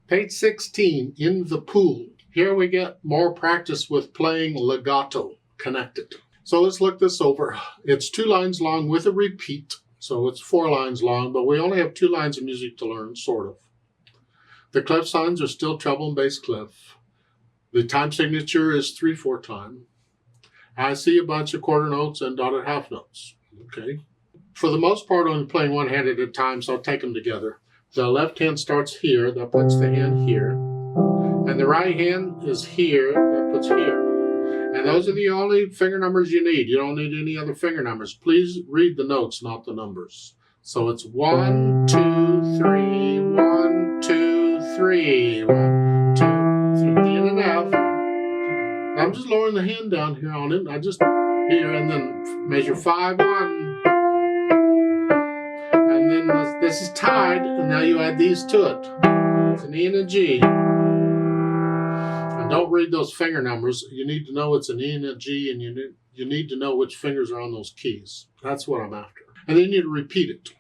Page 16, in the pool. Here we get more practice with playing legato, connected. So let's look this over. It's 2 lines long with a repeat. So it's 4 lines long, but we only have 2 lines of music to learn, sort of. The clef signs are still treble and bass clef. The time signature is 3/4 time. I see a bunch of quarter notes and dotted half notes. Okay. For the most part, I'm playing one hand at a time, so I'll take them together. The left hand starts here, that puts the hand here. And the right hand is here, that puts here. And those are the only finger numbers you need. You don't need any other finger numbers. Please read the notes, not the numbers. So it's 1, 2, 3, 1, 2, 3, 1, 2, 3, in and out. I'm just lowering the hand down here on it. I just here and then measure 5, 1. And then this is tied, and now you add these to it. It's an E and a G. And don't read those finger numbers. You need to know it's an E and a G, and you need to know which fingers are on those keys. That's what I'm after. And then you need to repeat it.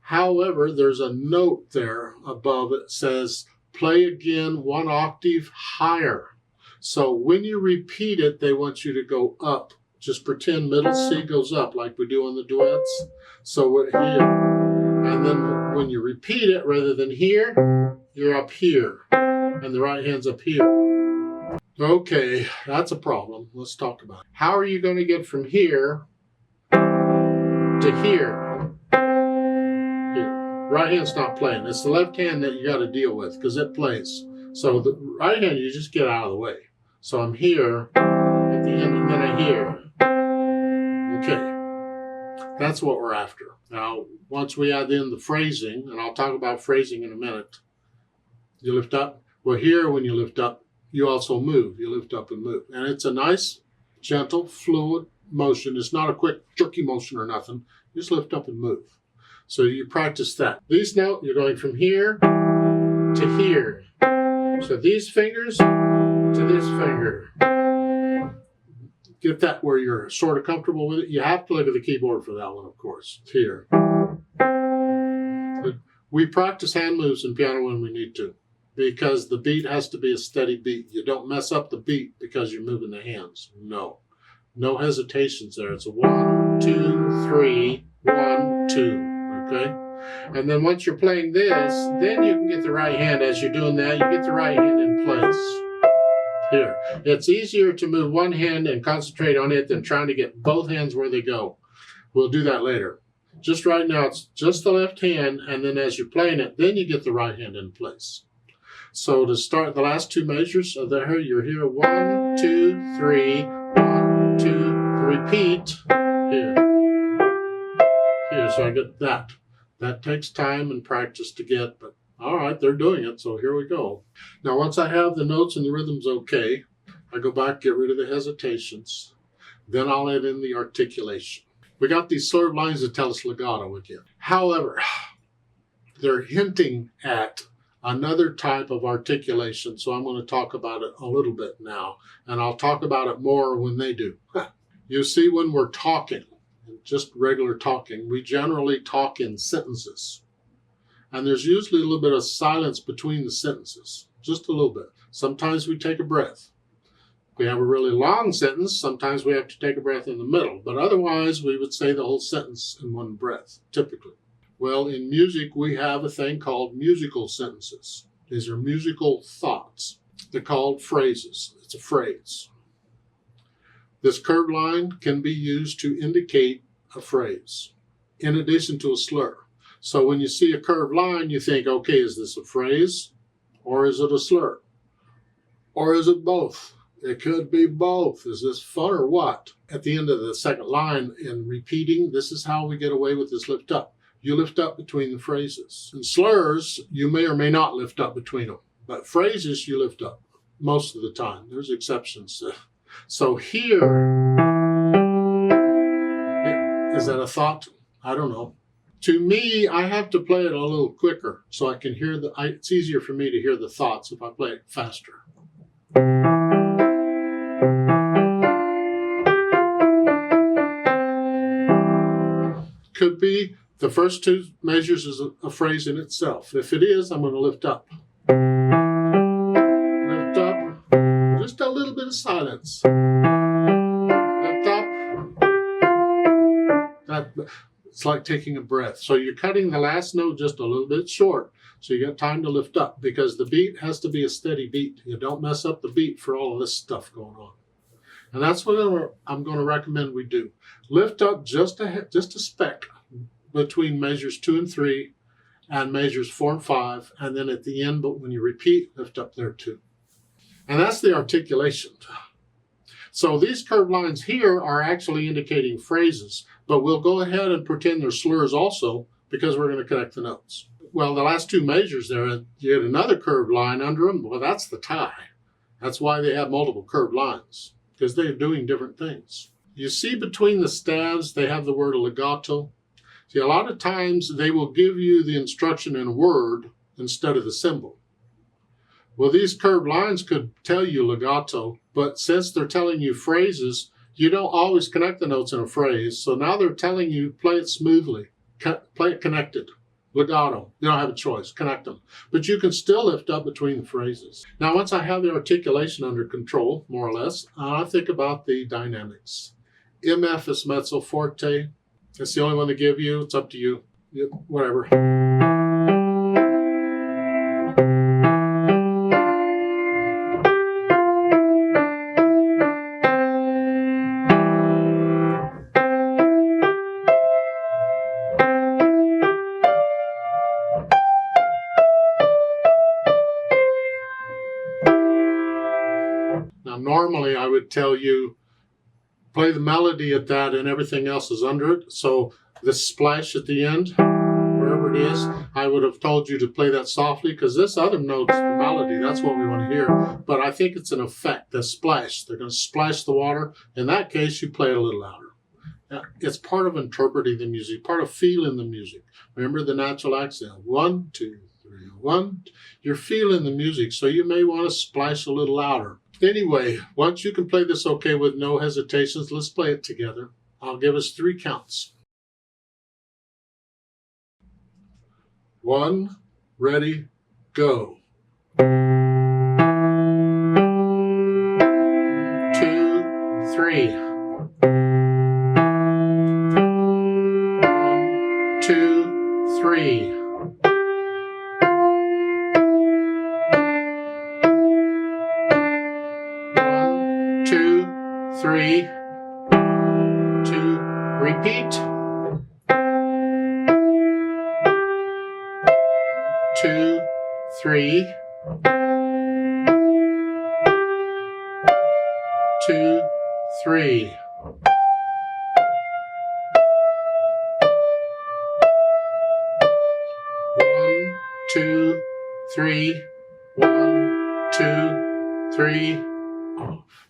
However, there's a note there above it says, play again 1 octave higher. So when you repeat it, they want you to go up. Just pretend middle C goes up like we do on the duets. So we're here. And then when you repeat it, rather than here, you're up here. And the right hand's up here. Okay, that's a problem. Let's talk about it. How are you going to get from here to here? Here. Right hand's not playing. It's the left hand that you got to deal with because it plays. So the right hand, you just get out of the way. So I'm here at the end, and then I'm here. Okay, that's what we're after. Now, once we add in the phrasing, and I'll talk about phrasing in a minute, you lift up. Well, here when you lift up, you also move. You lift up and move. And it's a nice, gentle, fluid motion. It's not a quick, jerky motion or nothing. You just lift up and move. So you practice that. These notes, you're going from here to here. So these fingers to this finger. Get that where you're sort of comfortable with it. You have to look at the keyboard for that one, of course. It's here. We practice hand moves in piano when we need to, because the beat has to be a steady beat. You don't mess up the beat because you're moving the hands. No. No hesitations there. It's a 1, 2, 3, 1, 2. Okay? And then once you're playing this, then you can get the right hand. As you're doing that, you get the right hand in place. Here. It's easier to move one hand and concentrate on it than trying to get both hands where they go. We'll do that later. Just right now, it's just the left hand, and then as you're playing it, then you get the right hand in place. So to start the last 2 measures, so there you're here, 1, 2, 3, 1, 2, repeat, here. Here, so I get that. That takes time and practice to get, but all right, they're doing it, so here we go. Now, once I have the notes and the rhythms okay, I go back, get rid of the hesitations. Then I'll add in the articulation. We got these slurred lines that tell us legato again. However, they're hinting at another type of articulation, so I'm going to talk about it a little bit now, and I'll talk about it more when they do. You see, when we're talking, just regular talking, we generally talk in sentences. And there's usually a little bit of silence between the sentences, just a little bit. Sometimes we take a breath. If we have a really long sentence, sometimes we have to take a breath in the middle, but otherwise we would say the whole sentence in one breath, typically. Well, in music, we have a thing called musical sentences. These are musical thoughts. They're called phrases. It's a phrase. This curved line can be used to indicate a phrase, in addition to a slur. So when you see a curved line, you think, okay, is this a phrase or is it a slur? Or is it both? It could be both. Is this fun or what? At the end of the second line in repeating, this is how we get away with this lift up. You lift up between the phrases. And slurs, you may or may not lift up between them. But phrases, you lift up most of the time. There's exceptions. So here, is that a thought? I don't know. To me, I have to play it a little quicker so I can hear it's easier for me to hear the thoughts if I play it faster. Could be the first 2 measures is a phrase in itself. If it is, I'm going to lift up. to silence. Lift up. It's like taking a breath. So you're cutting the last note just a little bit short. So you got time to lift up because the beat has to be a steady beat. You don't mess up the beat for all of this stuff going on. And that's what I'm going to recommend we do. Lift up just a speck between measures 2 and 3 and measures 4 and 5. And then at the end, but when you repeat, lift up there too. And that's the articulation. So these curved lines here are actually indicating phrases, but we'll go ahead and pretend they're slurs also because we're going to connect the notes. Well, the last 2 measures there, you get another curved line under them. Well, that's the tie. That's why they have multiple curved lines, because they're doing different things. You see between the staves, they have the word legato. See, a lot of times they will give you the instruction in a word instead of the symbol. Well, these curved lines could tell you legato, but since they're telling you phrases, you don't always connect the notes in a phrase. So now they're telling you play it smoothly, play it connected. Legato, you don't have a choice, connect them. But you can still lift up between the phrases. Now, once I have the articulation under control, more or less, I think about the dynamics. MF is mezzo forte. It's the only one they give you. It's up to you. Whatever. Now, normally I would tell you, play the melody at that and everything else is under it. So this splash at the end, wherever it is, I would have told you to play that softly because this other note's the melody. That's what we want to hear. But I think it's an effect, the splash. They're going to splash the water. In that case, you play it a little louder. It's part of interpreting the music, part of feeling the music. Remember the natural accent. 1, 2, 3, 1. You're feeling the music, so you may want to splash a little louder. Anyway, once you can play this okay with no hesitations, let's play it together. I'll give us 3 counts. 1, ready, go. 2, 3. 1, 2, 3. 3, 2, repeat. 2, 3. 2, 3. 1, 2, 3. 1, 2, 3. Off.